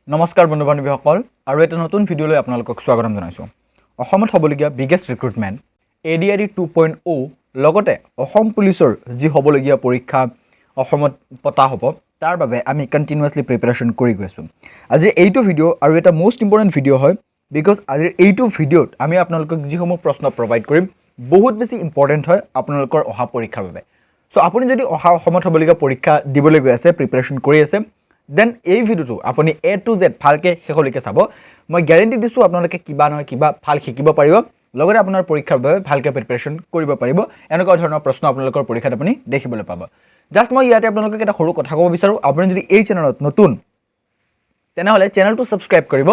নমস্কাৰ বন্ধু বান্ধৱীসকল আৰু এটা নতুন ভিডিঅ'লৈ আপোনালোকক স্বাগতম জনাইছোঁ অসমত হ'বলগীয়া বিগেষ্ট ৰিক্ৰুটমেণ্ট ADRE 2.0 লগতে অসম পুলিচৰ যি হ'বলগীয়া পৰীক্ষা অসমত পতা হ'ব তাৰ বাবে আমি কণ্টিনিউয়াছলি প্ৰিপাৰেচন কৰি গৈছোঁ আজি এইটো ভিডিঅ' আৰু এটা মোষ্ট ইম্পৰ্টেণ্ট ভিডিঅ' হয় বিকজ আজিৰ এইটো ভিডিঅ'ত আমি আপোনালোকক যিসমূহ প্ৰশ্ন প্ৰভাইড কৰিম বহুত বেছি ইম্পৰ্টেণ্ট হয় আপোনালোকৰ অহা পৰীক্ষাৰ বাবে সো আপুনি যদি অহা অসমত হ'বলগীয়া পৰীক্ষা দিবলৈ গৈ আছে প্ৰিপাৰেচন কৰি আছে দেন এই ভিডিঅ'টো আপুনি A to Z ভালকে শেষলৈকে চাব মই গ্যাৰান্টি দিছোঁ আপোনালোকে কিবা নহয় কিবা ভাল শিকিব পাৰিব লগতে আপোনাৰ পৰীক্ষাৰ বাবে ভালকে প্ৰিপাৰেচন কৰিব পাৰিব এনেকুৱা ধৰণৰ প্ৰশ্ন আপোনালোকৰ পৰীক্ষাত আপুনি দেখিবলৈ পাব জাস্ট মই ইয়াতে আপোনালোকক এটা সৰু কথা ক'ব বিচাৰো আপুনি যদি এই চেনেলত নতুন তেনেহলে চেনেলটো সাবস্ক্ৰাইব কৰিব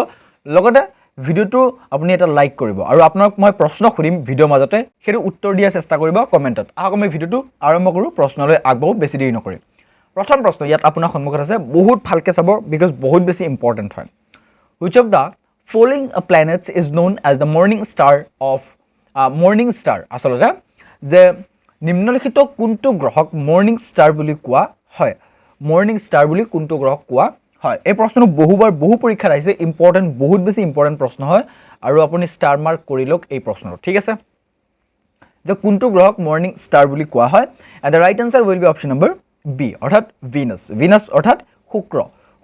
লগতে ভিডিঅ'টো আপুনি এটা লাইক কৰিব আৰু আপোনাক মই প্ৰশ্ন খুদিম ভিডিঅ' মাজতে হেৰু উত্তৰ দিয়া চেষ্টা কৰিব কমেন্টত আহক আমি ভিডিঅ'টো আৰম্ভ কৰো প্ৰশ্নলৈ আগবাঢ়ো বেছি দেৰি নকৰি প্ৰথম প্ৰশ্ন ইয়াত আপোনাৰ সন্মুখত আছে বহুত ভালকে চাব বিকজ বহুত বেছি ইম্পৰ্টেন্ট হয় which of the following planets is known as the morning star আসলে যে নিম্নলিখিত কোনটো গ্ৰহক মৰ্নিং ষ্টাৰ বুলি কোৱা হয় মৰ্নিং ষ্টাৰ বুলি কোনটো গ্ৰহক কোৱা হয় এই প্ৰশ্নটো বহুবাৰ বহু পৰীক্ষাত আহিছে ইম্পৰ্টেন্ট বহুত বেছি ইম্পৰ্টেন্ট প্ৰশ্ন হয় আৰু আপুনি ষ্টাৰ মাৰ্ক কৰি লওক এই প্ৰশ্নটো ঠিক আছে যে কোনটো গ্ৰহক মৰ্নিং ষ্টাৰ বুলি কোৱা হয় and the right answer will be option number B অৰ্থাৎ ভিনাছ অৰ্থাৎ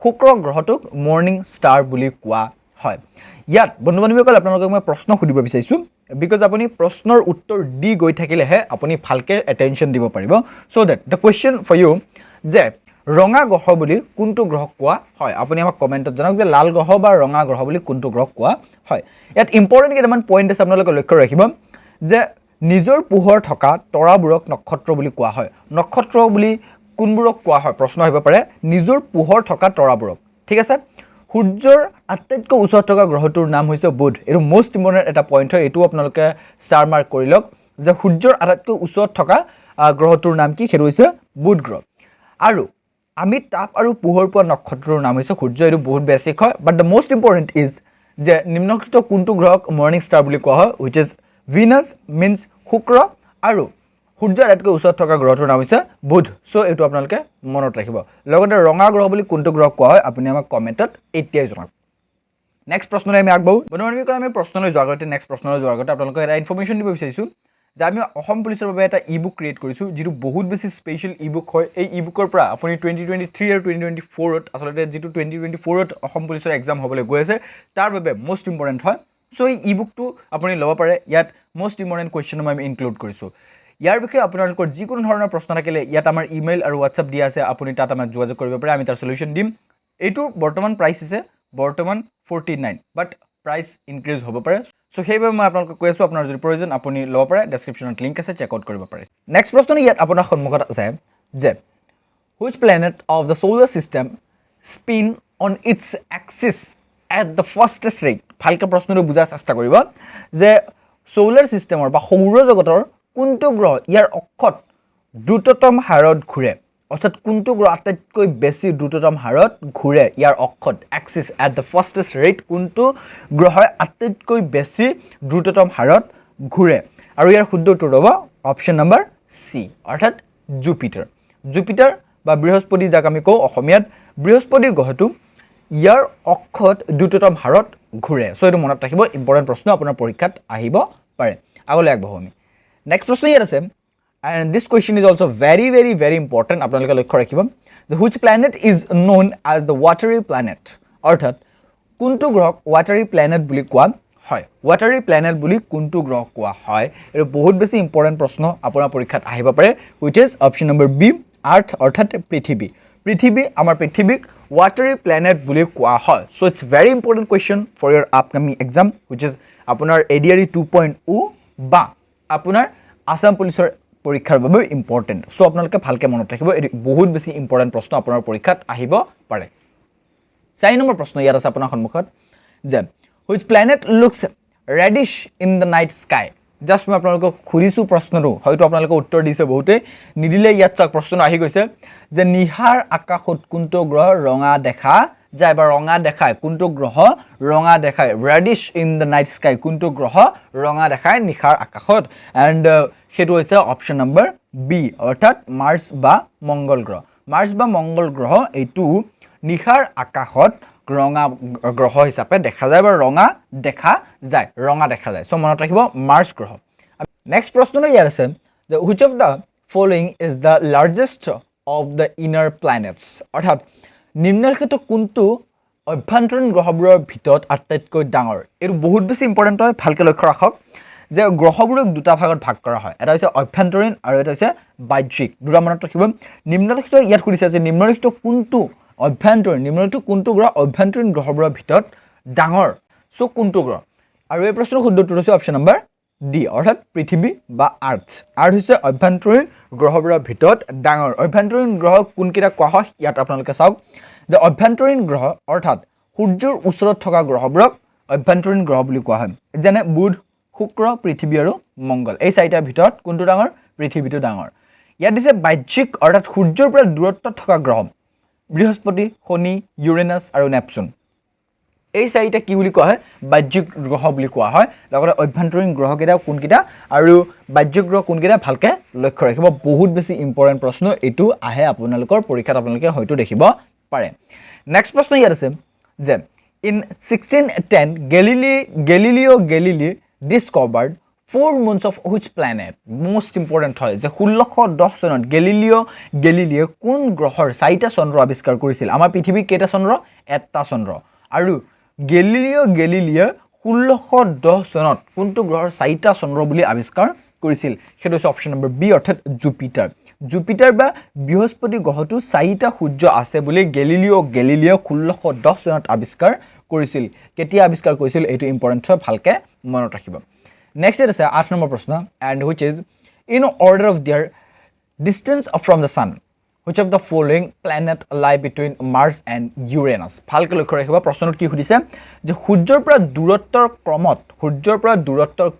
শুক্ৰ গ্ৰহটোক মৰ্নিং ষ্টাৰ বুলি কোৱা হয় ইয়াত বন্ধু বান্ধৱীসকল আপোনালোকক মই প্ৰশ্ন খুদিব বিচাৰিছো বিকজ আপুনি প্ৰশ্নৰ উত্তৰ দি গৈ থাকিলেহে আপুনি ভালকে এটেনশন দিব পাৰিব so that the question for you যে ৰঙা গ্ৰহ বুলি কোনটো গ্ৰহক কোৱা হয় আপুনি আমাক কমেন্টত জনাওক যে লাল গ্ৰহ বা ৰঙা গ্ৰহ বুলি কোনটো গ্ৰহক কোৱা হয় ইয়াত ইম্পৰ্টেন্ট কেইটামান পইণ্ট আছে আপোনালোকে লক্ষ্য ৰাখিব যে নিজৰ পোহৰ থকা তৰাবোৰক নক্ষত্ৰ বুলি কোৱা হয় নক্ষত্ৰ বুলি কোনবোৰক কোৱা হয় প্ৰশ্ন আহিব পাৰে নিজৰ পোহৰ থকা তৰাবোৰক ঠিক আছে সূৰ্যৰ আটাইতকৈ ওচৰত থকা গ্ৰহটোৰ নাম হৈছে বুধ এটো মোষ্ট ইম্পৰ্টেন্ট এটা পইণ্ট হয় এটো আপোনালোকে ষ্টাৰ মাৰ্ক কৰি লওক যে সূৰ্যৰ আটাইতকৈ ওচৰত থকা গ্ৰহটোৰ নাম কি হেটো হৈছে বুধ গ্ৰহ আৰু আমি তাপ আৰু পোহৰ পোৱা নক্ষত্ৰৰ নাম হৈছে সূৰ্য এটো বহুত বেসিক হয় বাট দ্য মোষ্ট ইম্পৰ্টেন্ট ইজ যে নিম্নলিখিত কোনটো গ্ৰহক মৰ্নিং ষ্টাৰ বুলি কোৱা হয় which is Venus means শুক্ৰ আৰু সূৰ্যৰ আটাইতকৈ ওচৰত থকা গ্ৰহটোৰ নাম হৈছে বুধ সো এটো আপোনালোকে মনত ৰাখিব লগতে ৰঙা গ্ৰহ বুলি কোনটো গ্ৰহক কোৱা হয় আপুনি আমাক কমেন্টত এতিয়াই জনাওক নেক্সট প্ৰশ্নলৈ আমি আগবাঢ়ো বন্ধুবান্ধৱীসকল আমি প্ৰশ্নলৈ যোৱাৰ আগতে নেক্সট প্ৰশ্নলৈ যোৱাৰ আগতে আপোনালোকক এটা ইনফৰমেশ্যন দিব বিচাৰিছো যে আমি অসম পুলিচৰ বাবে এটা ই-বুক ক্ৰিয়েট কৰিছো যেটো বহুত বেছি স্পেশাল ই-বুক হয় এই ই-বুকৰ পৰা আপুনি 2023 আৰু 2024 ত আসলে যেটো 2024 ত অসম পুলিচৰ এক্সাম হ'বলৈ গৈ আছে তাৰ বাবে মোষ্ট ইম্পৰ্টেন্ট হয় সো এই ই-বুকটো আপুনি ল'ব পাৰে ইয়াত মোষ্ট ইম্পৰ্টেন্ট কোৱেশ্চন আমি ইনক্লুড কৰিছো ইয়াৰ বিষয়ে আপোনালোকৰ যিকোনো ধৰণৰ প্ৰশ্ন থাকিলে ইয়াত আমাৰ ইমেইল আৰু WhatsApp দিয়া আছে আপুনি তাত আমাক যোগাযোগ কৰিব পাৰে আমি তাৰ সলিউশন দিম এইটো বৰ্তমান প্ৰাইস আছে বৰ্তমান 49 বাট প্ৰাইস ইনক্ৰিজ হ'ব পাৰে সো সেইবাবে মই আপোনালোকক কৈ আছো আপোনাৰ যদি প্ৰয়োজন আপুনি ল'ব পাৰে ডেসক্ৰিপচনত লিংক আছে চেক আউট কৰিব পাৰে নেক্সট প্ৰশ্ন ইয়াত আপোনাৰ সন্মুখত আছে যে which planet of the solar system spin on its axis at the fastest rate ভালকে প্ৰশ্নটো বুজাৰ চেষ্টা কৰিব যে সোলাৰ সিস্টেমৰ বা সৌৰজগতৰ কোনটো গ্ৰহ ইয়াৰ অক্ষত দ্ৰুততম হাৰত ঘূৰে অৰ্থাৎ কোনটো গ্ৰহ আটাইতকৈ বেছি দ্ৰুততম হাৰত ঘূৰে ইয়াৰ অক্ষত এক্সিস এট দ্য ফাস্টেষ্ট ৰেট কোনটো গ্ৰহই আটাইতকৈ বেছি দ্ৰুততম হাৰত ঘূৰে আৰু ইয়াৰ শুদ্ধ উত্তৰ হ'ব অপচন নম্বৰ সি অৰ্থাৎ জুপিটাৰ বা বৃহস্পতি যাক আমি কওঁ অসমীয়াত বৃহস্পতি গ্ৰহটো ইয়াৰ অক্ষত দ্ৰুততম হাৰত ঘূৰে সো এটো মনত ৰাখিব ইম্পৰ্টেন্ট প্ৰশ্ন আপোনাৰ পৰীক্ষাত আহিব পাৰে আগলৈ আগবাঢ়ো আমি নেক্সট প্ৰশ্ন ইয়াত আছে and this question is also very important আপোনালোকে লক্ষ্য ৰাখিব যে which planet is known as the watery planet অৰ্থাৎ কোনটো গ্ৰহক watery planet বুলি কোৱা হয় watery planet বুলি কোনটো গ্ৰহ কোৱা হয় এটো বহুত বেছি ইম্পৰ্টেন্ট প্ৰশ্ন আপোনাৰ পৰীক্ষাত আহিব পাৰে which is option number B earth অৰ্থাৎ পৃথিৱী আমাৰ পৃথিৱীক watery planet বুলি কোৱা হয় so it's very important question for your upcoming exam which is আপোনাৰ ADRE 2.0 বা আপোনাৰ আসাম পুলিচৰ পৰীক্ষাৰ বাবে ইম্পৰ্টেন্ট সো আপোনালোকে ভালকে মনত ৰাখিব এটো বহুত বেছি ইম্পৰ্টেন্ট প্ৰশ্ন আপোনাৰ পৰীক্ষাত আহিব পাৰে 4 নম্বৰ প্ৰশ্ন ইয়াত আছে আপোনাৰ সন্মুখত যে which planet looks reddish in the night sky just মই আপোনালোকক খুৰিছো প্ৰশ্নটো হয়তো আপোনালোকে উত্তৰ দিছে বহুতে নিদিলে ইয়াত চাক প্ৰশ্ন আহি গৈছে যে নিহাৰ আকাশত কোনটো গ্ৰহ ৰঙা দেখা যায় বা ৰঙা দেখায় কোনটো গ্ৰহ ৰঙা দেখায় reddish in the night sky কোনটো গ্ৰহ ৰঙা দেখায় নিহাৰ আকাশত and হেতু হৈছে অপচন নম্বৰ বি অৰ্থাৎ মাৰ্স বা মঙ্গল গ্ৰহ এইটো নিহাৰ আকাশত ৰঙা গ্ৰহ হিচাপে দেখা যায় বা ৰঙা দেখা যায় সো মনত ৰাখিব মাৰ্চ গ্ৰহ নেক্সট প্ৰশ্ন ইয়াৰ আছে যে which of the following is the largest of the inner planets অৰ্থাৎ নিম্নলিখিত কোনটো অভ্যন্তৰীণ গ্ৰহবোৰৰ ভিতৰত আটাইতকৈ ডাঙৰ এটো বহুত বেছি ইম্পৰ্টেন্ট হয় ভালকে লক্ষ্য ৰাখক যে গ্ৰহবোৰক দুটা ভাগত ভাগ কৰা হয় এটা হৈছে অভ্যন্তৰীণ আৰু এটা হৈছে বাহ্যিক দুটা মনত ৰাখিব নিম্নলিখিত ইয়াত কৰিছে যে নিম্নলিখিত কোনটো অভ্যন্তৰীণ নিম্নলিখিত কোনটো গ্ৰহ অভ্যন্তৰীণ গ্ৰহবোৰৰ ভিতৰত ডাঙৰ সো কোনটো গ্ৰহ আৰু এই প্ৰশ্নৰ শুদ্ধ উত্তৰ হৈছে অপচন নম্বৰ ডি অৰ্থাৎ পৃথিৱী বা আৰ্থ হৈছে অভ্যন্তৰীণ গ্ৰহবোৰৰ ভিতৰত ডাঙৰ অভ্যন্তৰীণ গ্ৰহ কোনকেইটা কোৱা হয় ইয়াত আপোনালোকে চাওক যে অভ্যন্তৰীণ গ্ৰহ অৰ্থাৎ সূৰ্যৰ ওচৰত থকা গ্ৰহবোৰক অভ্যন্তৰীণ গ্ৰহ বুলি কোৱা হয় যেনে বুধ শুক্ৰ পৃথিৱী আৰু মংগল এই চাৰিটাৰ ভিতৰত কোনটো ডাঙৰ পৃথিৱীটো ডাঙৰ ইয়াত দিছে বাহ্যিক অৰ্থাৎ সূৰ্যৰ পৰা দূৰত্বত থকা গ্ৰহ বৃহস্পতি শনি ইউৰেনাছ আৰু নেপচুন এই চাৰিটা কি বুলি কোৱা হয় বাহ্যিক গ্ৰহ বুলি কোৱা হয় লগতে অভ্যন্তৰীণ গ্ৰহকেইটা কোনকেইটা আৰু বাহ্যিক গ্ৰহ কোনকেইটা ভালকে লক্ষ্য ৰাখিব বহুত বেছি ইম্পৰ্টেন্ট প্ৰশ্ন এটো আহে আপোনালোকৰ পৰীক্ষাত আপোনালোকে হয়তো দেখিব পাৰে নেক্সট প্ৰশ্ন ইয়াত আছে যে in 1610 Galileo Galilei discovered 4 moons of which planet most important হয় যে 1610 চনত Galileo কোন গ্ৰহৰ 4টা চন্দ্ৰ আৱিষ্কাৰ কৰিছিল আমাৰ পৃথিৱীৰ কেইটা চন্দ্ৰ এটা চন্দ্ৰ আৰু Galileo 1610 চনত কোনটো গ্ৰহৰ 4টা চন্দ্ৰ বুলি আৱিষ্কাৰ কৰিছিল সেইটো হৈছে অপচন নম্বৰ বি অৰ্থাৎ জুপিটাৰ বা বৃহস্পতি গ্ৰহটো 4টা সূৰ্য আছে বুলি Galileo 1610 চনত আৱিষ্কাৰ কৰিছিল কেতিয়া আৱিষ্কাৰ কৰিছিল এটো ইম্পৰ্টেন্ট হয় ভালকে মনত ৰাখিব নেক্সট আছে 8 নম্বৰ প্ৰশ্ন and which is in order of their distance from the sun which of the following planet lie between Mars and Uranus ভালকে লক্ষ্য ৰাখিব প্ৰশ্নটো কি সুধিছে যে সূৰ্যৰ পৰা দূৰত্বৰ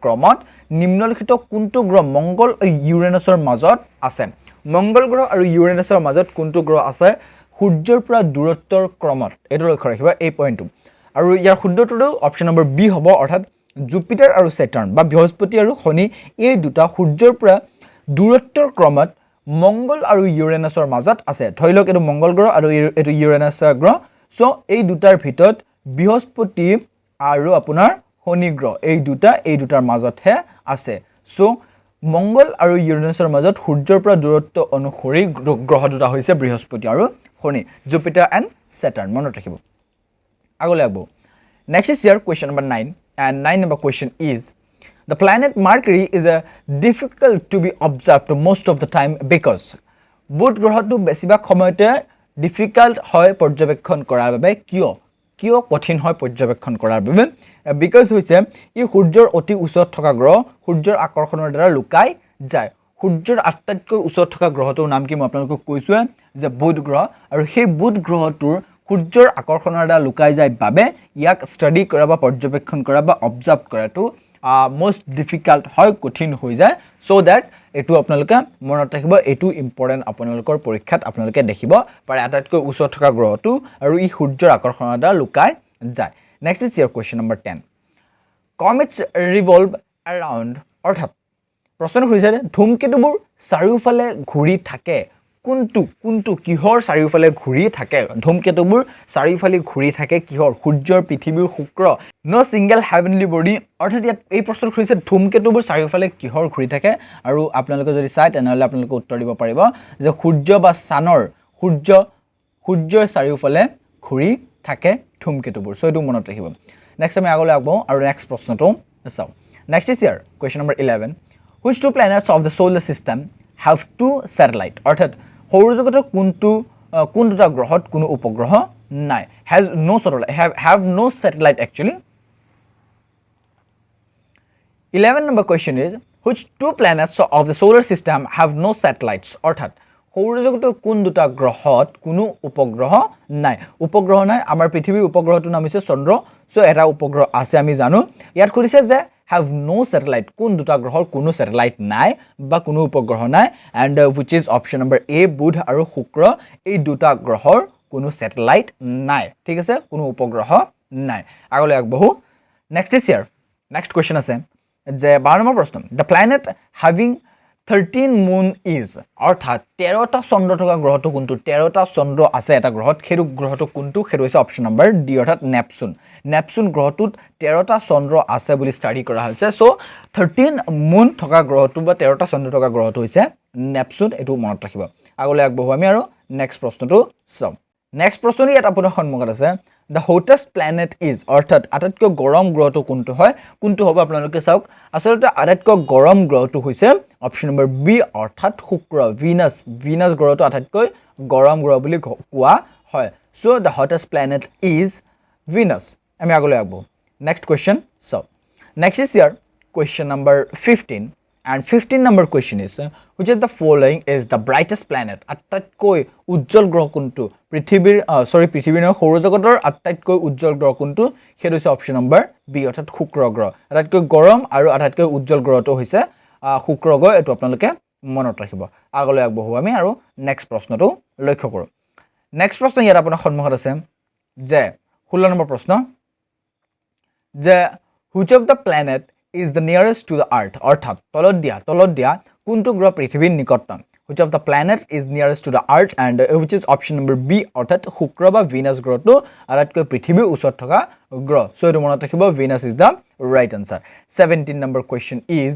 ক্ৰমত নিম্নলিখিত কোনটো গ্ৰহ মংগল আৰু ইউৰেনাছৰ মাজত আছে মংগল গ্ৰহ আৰু ইউৰেনাছৰ মাজত কোনটো গ্ৰহ আছে সূৰ্যৰ পৰা দূৰত্বৰ ক্ৰমত এটো লক্ষ্য ৰাখিব এই পইণ্টটো আৰু ইয়াৰ শুদ্ধ উত্তৰটো অপচন নম্বৰ বি হ'ব অৰ্থাৎ জুপিটাৰ আৰু সেটাৰ্ন বা বৃহস্পতি আৰু শনি এই দুটা সূৰ্যৰ পৰা দূৰত্বৰ ক্ৰমত মংগল আৰু ইউৰেনাছৰ মাজত আছে ধৰি লওক এটো মংগল গ্ৰহ আৰু এটো ইউৰেনাছ গ্ৰহ সো এই দুটাৰ ভিতৰত বৃহস্পতি আৰু আপোনাৰ শনি গ্ৰহ এই দুটাৰ মাজতহে আছে সো মংগল আৰু ইউৰেনাছৰ মাজত সূৰ্যৰ পৰা দূৰত্ব অনুসৰি গ্ৰহ দুটা হৈছে বৃহস্পতি আৰু শনি জুপিটাৰ এণ্ড সেটাৰ্ন মনত ৰাখিব আগলৈ আগব next is here question number 9 and 9 number question is the planet Mercury is difficult to be observed most of the time because বুধ গ্ৰহটো বেছিভাগ সময়তে ডিফিকাল্ট হয় পৰ্যবেক্ষণ কৰাৰ বাবে কিয় কঠিন হয় পৰ্যবেক্ষণ কৰাৰ বাবে বিকজ হৈছে ই সূৰ্যৰ অতি ওচৰত থকা গ্ৰহ সূৰ্যৰ আকৰ্ষণৰ দ্বাৰা লুকাই যায় সূৰ্যৰ আটাইতকৈ ওচৰত থকা গ্ৰহটোৰ নাম কি মই আপোনালোকক কৈছো যে বুধ গ্ৰহ আৰু সেই বুধ গ্ৰহটোৰ সূৰ্যৰ আকৰ্ষণৰ দ্বাৰা লুকাই যায় বাবে ইয়াক ষ্টাডি কৰা বা পৰ্যবেক্ষণ কৰা বা অবজাৰ্ভ কৰাটো most difficult হয় কঠিন হৈ যায় so that এটো আপোনালোকে মনত ৰাখিব এটো ইম্পৰ্টেন্ট আপোনালোকৰ পৰীক্ষাত আপোনালোকে দেখিব পাৰে আটাইতকৈ ওচৰত থকা গ্ৰহটো আৰু ই সূৰ্যৰ আকৰ্ষণৰ দ্বাৰা লুকাই যায় next is your question number 10 comets revolve around অৰ্থাৎ প্ৰশ্ন হৈছে ধূমকেতুবোৰ চাৰিওফালে ঘূৰি থাকে কোনটো কিহৰ চাৰিওফালে ঘূৰি থাকে ধূমকেতুবোৰ চাৰিওফালে ঘূৰি থাকে কিহৰ সূৰ্যৰ পৃথিৱীৰ শুক্ৰ নো সিঙ্গেল হেভেনলি বডি অৰ্থাৎ এই প্ৰশ্নটো হৈছে ধূমকেতুবোৰ চাৰিওফালে কিহৰ ঘূৰি থাকে আৰু আপোনালোকে যদি চাই তেনেহলে আপোনালোকে উত্তৰ দিব পাৰিব যে সূৰ্য বা চানৰ সূৰ্যৰ চাৰিওফালে ঘূৰি থাকে ধূমকেতুবোৰ সো এটো মনত ৰাখিব নেক্সট আমি আগলৈ আগব আৰু নেক্সট প্ৰশ্নটো চাও next is here question number 11 which two planets of the solar system have two satellite অৰ্থাৎ সৌৰজগতৰ কোন দুটা গ্ৰহত কোনো উপগ্ৰহ নাই has no satellite have no satellite actually 11 number question is which two planets of the solar system have no satellites অৰ্থাৎ সৌৰজগতৰ কোন দুটা গ্ৰহত কোনো উপগ্ৰহ নাই আমাৰ পৃথিৱীৰ উপগ্ৰহটোৰ নাম হৈছে চন্দ্ৰ সো এটা উপগ্ৰহ আছে আমি জানো ইয়াত কৰিছে যে have no satellite কোন দুটা গ্ৰহৰ কোনো স্যাটেলাইট নাই বা কোনো উপগ্ৰহ নাই and which is option number A বুধ আৰু শুক্ৰ এই দুটা গ্ৰহৰ কোনো স্যাটেলাইট নাই ঠিক আছে কোনো উপগ্ৰহ নাই আগলৈ আগবহু next is here next question আছে যে 12 নম্বৰ প্ৰশ্ন the planet having 13 moon is অৰ্থাৎ 13টা চন্দ্ৰ থকা গ্ৰহটো কোনটো 13টা চন্দ্ৰ আছে এটা গ্ৰহত হেৰু গ্ৰহটো কোনটো হেৰু হৈছে অপচন নম্বৰ ডি অৰ্থাৎ নেপচুন নেপচুন গ্ৰহটোত 13টা চন্দ্ৰ আছে বুলি ষ্টাডি কৰা হৈছে সো 13 মুন থকা গ্ৰহটো বা 13টা চন্দ্ৰ থকা গ্ৰহটো হৈছে নেপচুন এটো মনত ৰাখিব আগলৈ আগবঢ়ো আমি আৰু নেক্সট প্ৰশ্নটো চাম নেক্সট প্ৰশ্নটো ইয়াত আপোনাৰ সন্মুখত আছে the hottest planet is অৰ্থাৎ আটাইতকৈ গৰম গ্ৰহটো কোনটো হয় কোনটো হ'ব আপোনালোকে চাওক আসলতে আটাইতকৈ গৰম গ্ৰহটো হৈছে অপচন নম্বৰ বি অৰ্থাৎ শুক্ৰ ভিনাছ গ্ৰহটো আটাইতকৈ গৰম গ্ৰহ বুলি কোৱা হয় so the hottest planet is Venus আমি আগলৈ আগবঢ়ো next question so next is here question number 15 and 15 number question is which of the following is the brightest planet আটাইতকৈ উজ্জ্বল গ্ৰহ কোনটো পৃথিৱীৰ পৃথিৱীৰ সৌৰজগতৰ আটাইতকৈ উজ্জ্বল গ্ৰহ কোনটো হেতু হৈছে অপচন নম্বৰ বি অৰ্থাৎ শুক্ৰ গ্ৰহ আটাইতকৈ গৰম আৰু আটাইতকৈ উজ্জ্বল গ্ৰহটো হৈছে শুক্ৰ গ্ৰহ এটো আপোনালোকে মনত ৰাখিব আগলৈ আগবঢ়ো আমি আৰু নেক্সট প্ৰশ্নটো লক্ষ্য কৰো নেক্সট প্ৰশ্ন ইয়াত আপোনাৰ সন্মুখত আছে যে 16 নম্বৰ প্ৰশ্ন যে which of the planet is the nearest to the earth অৰ্থাৎ তলত দিয়া কোনটো গ্ৰহ পৃথিৱীৰ নিকটতম which of the planet is nearest to the earth and which is option number b অৰ্থাৎ শুক্ৰ বা ভিনাছ গ্ৰহটো আটাইতকৈ পৃথিৱীৰ ওচৰত থকা গ্ৰহ সো এটো মনত ৰাখিব Venus is the right answer 17 number question is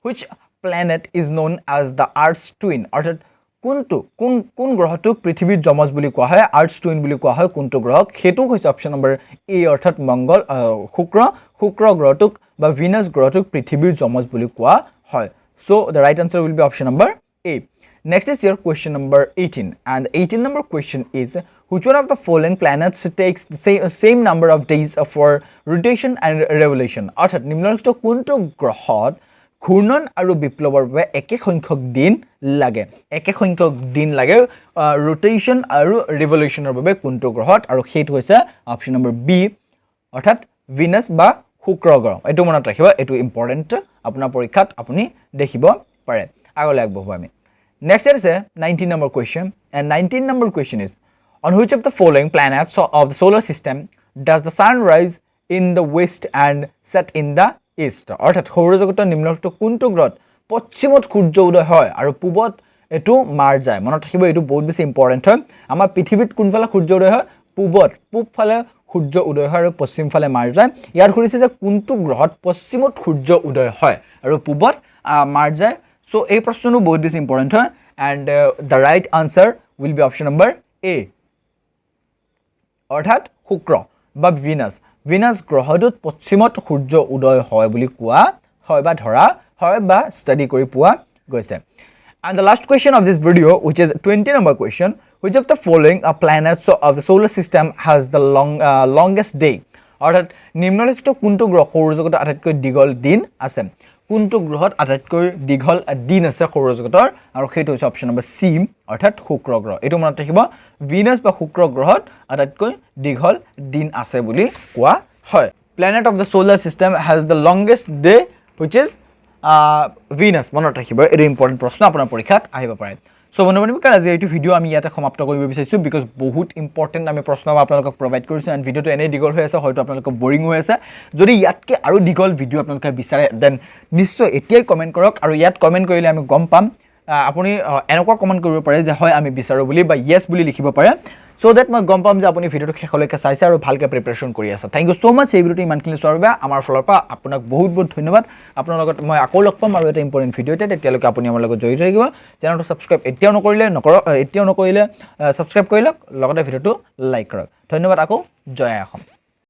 which planet is known as the earth's twin অৰ্থাৎ কোন গ্ৰহটোক পৃথিৱীৰ যমজ বুলি কোৱা হয় আৰ্থ টুইন বুলি কোৱা হয় কোনটো গ্ৰহক হেতু হৈছে অপচন নম্বৰ এ অৰ্থাৎ মঙ্গল শুক্ৰ গ্ৰহটোক বা ভিনাছ গ্ৰহটোক পৃথিৱীৰ যমজ বুলি কোৱা হয় so the right answer will be option number a next is your question number 18 and 18 number question is which one of the following planets takes the same number of days for rotation and revolution অৰ্থাৎ নিম্নলিখিত কোনটো গ্ৰহত ঘূৰ্ণন আৰু বিপ্লৱৰ বাবে একে সংখ্যক দিন লাগে ৰোটেশন আৰু ৰিভলিউশনৰ বাবে কোনটো গ্ৰহত আৰু হেতু হৈছে অপচন নম্বৰ বি অৰ্থাৎ ভিনাছ বা শুক্ৰ গ্ৰহ এটো মনত ৰাখিব এটো ইম্পৰ্টেন্ট আপোনাৰ পৰীক্ষাত আপুনি দেখিব পাৰে আগলৈ আগবঢ়ো আমি next is 19 number question and 19 number question is on which of the following planets of the solar system does the sun rise in the west and set in the east অৰ্থাৎ সৌৰজগতৰ নিম্নলিখিত কোনটো গ্ৰহত পশ্চিমত সূৰ্য উদয় হয় আৰু পূবত এটো মাৰ যায় মনত ৰাখিব এটো বহুত বেছি ইম্পৰ্টেন্ট হয় আমাৰ পৃথিৱীত কোনফালে সূৰ্য উদয় হয় পূব ফালে সূৰ্য উদয় হয় আৰু পশ্চিম ফালে মাৰ যায় ইয়াৰ কৰিছে যে কোনটো গ্ৰহত পশ্চিমত সূৰ্য উদয় হয় আৰু পূবত মাৰ যায় সো এই প্ৰশ্নটো বহুত বেছি ইম্পৰ্টেন্ট হয় and the right answer will be option number a অৰ্থাৎ শুক্ৰ বা ভিনাছ গ্ৰহটোত পশ্চিমত সূৰ্য উদয় হয় বুলি কোৱা হয় বা ধৰা হয় বা ষ্টাডি কৰি পোৱা গৈছে and the last question of this video which is 20 number question which of the following planets of the solar system has the longest day অৰ্থাৎ নিম্নলিখিত কোনটো গ্ৰহ সৌৰজগতৰ আটাইতকৈ দীঘল দিন আছে কোনটো গ্ৰহত আটাইতকৈ দীঘল দিন আছে সৌৰজগতৰ আৰু হেতু হৈছে অপচন নম্বৰ সি অৰ্থাৎ শুক্ৰ গ্ৰহ এটো মনত ৰাখিব ভিনাছ বা শুক্ৰ গ্ৰহত আটাইতকৈ দীঘল দিন আছে বুলি কোৱা হয় planet of the solar system has the longest day which is Venus মনত ৰাখিব এটো ইম্পৰ্টেন্ট প্ৰশ্ন আপোনাৰ পৰীক্ষাত আহিব পাৰে সো বন্ধুবান্ধৱীসকল আজি এইটো ভিডিও আমি ইয়াতে সমাপ্ত কৰিব বিচাৰিছো বিকজ বহুত ইম্পৰ্টেন্ট আমি প্ৰশ্ন আপোনালোকক প্ৰভাইড কৰিছো এণ্ড ভিডিওটো এনে দীঘল হৈ আছে হয়তো আপোনালোকক বৰিং হৈ আছে যদি ইয়াতকে আৰু দীঘল ভিডিও আপোনালোকে বিচাৰে দেন নিশ্চয় এতিয়াই কমেন্ট কৰক আৰু ইয়াত কমেন্ট কৰিলে আমি গম পাম আপুনি এনেকুৱা কমেন্ট কৰিব পাৰে যে হয় আমি বিচাৰো বুলি বা ইয়েস বুলি লিখিব পাৰে so that মই গম পাম যে আপুনি ভিডিওটো শেষলৈকে চাইছে আৰু ভালকৈ প্ৰিপাৰেচন কৰি আছে থ্যাংক ইউ সো মাচ এই ভিডিওটো ইমানখিনি চোৱাৰ বাবে আমাৰ ফালৰ পৰা আপোনাক বহুত ধন্যবাদ আপোনাৰ লগত মই আকৌ লগ পাম আৰু এটা ইম্পৰ্টেন্ট ভিডিওতে তেতিয়ালৈকে আপুনি আমাৰ লগত জড়িত থাকিব চেনেলটো সাবস্ক্ৰাইব এতিয়াও নকৰিলে সাবস্ক্ৰাইব কৰি লওক লগতে ভিডিওটো লাইক কৰক ধন্যবাদ আকৌ জয় অসম